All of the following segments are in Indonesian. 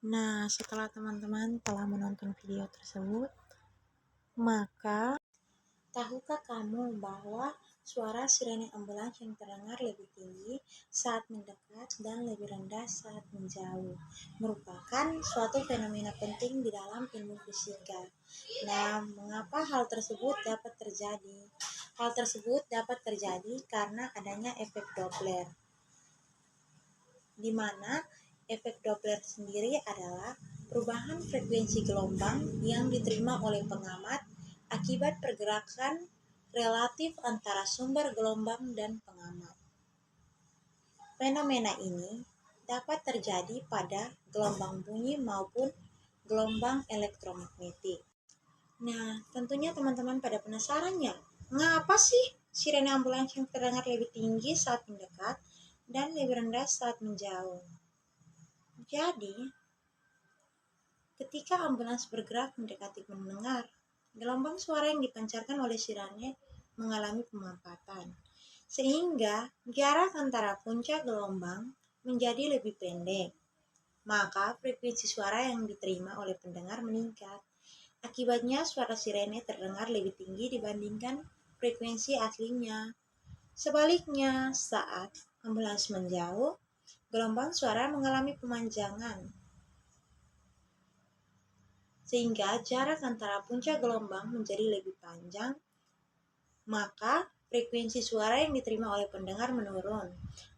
Nah, setelah teman-teman telah menonton video tersebut, maka tahukah kamu bahwa suara sirene ambulans yang terdengar lebih tinggi saat mendekat dan lebih rendah saat menjauh merupakan suatu fenomena penting di dalam ilmu fisika. Nah, mengapa hal tersebut dapat terjadi? Hal tersebut dapat terjadi karena adanya efek Doppler, di mana efek Doppler sendiri adalah perubahan frekuensi gelombang yang diterima oleh pengamat akibat pergerakan relatif antara sumber gelombang dan pengamat. Fenomena ini dapat terjadi pada gelombang bunyi maupun gelombang elektromagnetik. Nah, tentunya teman-teman pada penasaran ya, mengapa sih sirene ambulans yang terdengar lebih tinggi saat mendekat dan lebih rendah saat menjauh? Jadi, ketika ambulans bergerak mendekati pendengar, gelombang suara yang dipancarkan oleh sirene mengalami pemampatan, sehingga jarak antara puncak gelombang menjadi lebih pendek. Maka frekuensi suara yang diterima oleh pendengar meningkat. Akibatnya suara sirene terdengar lebih tinggi dibandingkan frekuensi aslinya. Sebaliknya, saat ambulans menjauh, gelombang suara mengalami pemanjangan, sehingga jarak antara puncak gelombang menjadi lebih panjang, maka frekuensi suara yang diterima oleh pendengar menurun.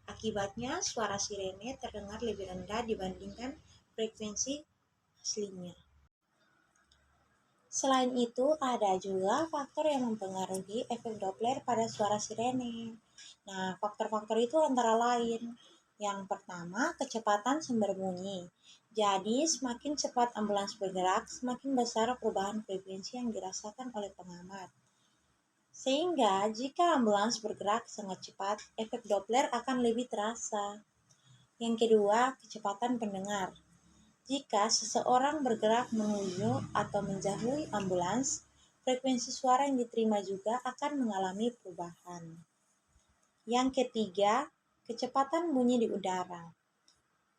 Akibatnya suara sirene terdengar lebih rendah dibandingkan frekuensi aslinya. Selain itu, ada juga faktor yang mempengaruhi efek Doppler pada suara sirene. Nah, faktor-faktor itu antara lain: yang pertama, kecepatan sumber bunyi. Jadi, semakin cepat ambulans bergerak, semakin besar perubahan frekuensi yang dirasakan oleh pengamat. Sehingga, jika ambulans bergerak sangat cepat, efek Doppler akan lebih terasa. Yang kedua, kecepatan pendengar. Jika seseorang bergerak menuju atau menjauhi ambulans, frekuensi suara yang diterima juga akan mengalami perubahan. Yang ketiga, kecepatan bunyi di udara.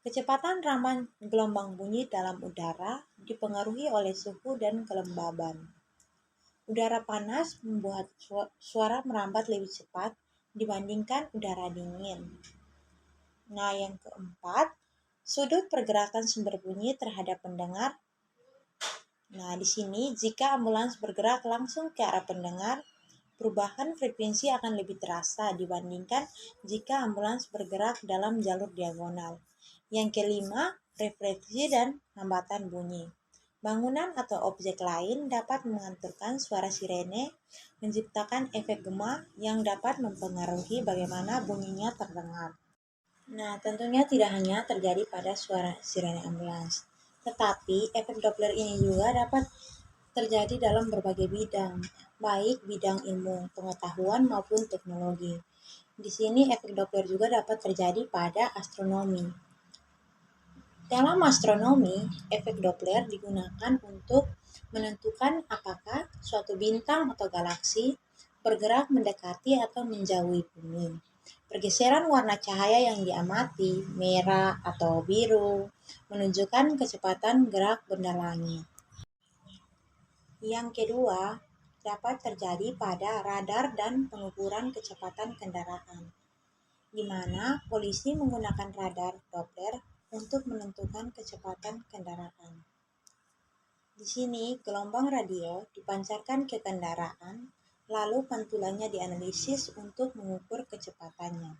Kecepatan rambang gelombang bunyi dalam udara dipengaruhi oleh suhu dan kelembaban. Udara panas membuat suara merambat lebih cepat dibandingkan udara dingin. Nah, yang keempat, sudut pergerakan sumber bunyi terhadap pendengar. Nah, di sini jika ambulans bergerak langsung ke arah pendengar, perubahan frekuensi akan lebih terasa dibandingkan jika ambulans bergerak dalam jalur diagonal. Yang kelima, refleksi dan hambatan bunyi. Bangunan atau objek lain dapat mengantarkan suara sirene, menciptakan efek gema yang dapat mempengaruhi bagaimana bunyinya terdengar. Nah, tentunya tidak hanya terjadi pada suara sirene ambulans, tetapi efek Doppler ini juga dapat terjadi dalam berbagai bidang, baik bidang ilmu pengetahuan maupun teknologi. Di sini efek Doppler juga dapat terjadi pada astronomi. Dalam astronomi, efek Doppler digunakan untuk menentukan apakah suatu bintang atau galaksi bergerak mendekati atau menjauhi bumi. Pergeseran warna cahaya yang diamati, merah atau biru, menunjukkan kecepatan gerak benda langit. Yang kedua, dapat terjadi pada radar dan pengukuran kecepatan kendaraan, di mana polisi menggunakan radar Doppler untuk menentukan kecepatan kendaraan. Di sini, gelombang radio dipancarkan ke kendaraan, lalu pantulannya dianalisis untuk mengukur kecepatannya.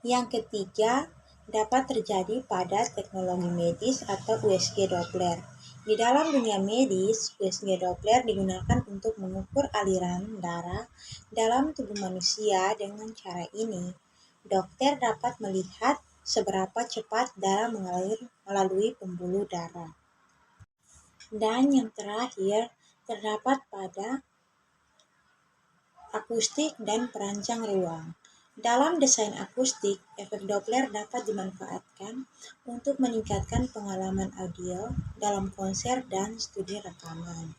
Yang ketiga, dapat terjadi pada teknologi medis atau USG Doppler. Di dalam dunia medis, USG Doppler digunakan untuk mengukur aliran darah dalam tubuh manusia. Dengan cara ini, dokter dapat melihat seberapa cepat darah mengalir melalui pembuluh darah. Dan yang terakhir, terdapat pada akustik dan perancang ruang. Dalam desain akustik, efek Doppler dapat dimanfaatkan untuk meningkatkan pengalaman audio dalam konser dan studi rekaman.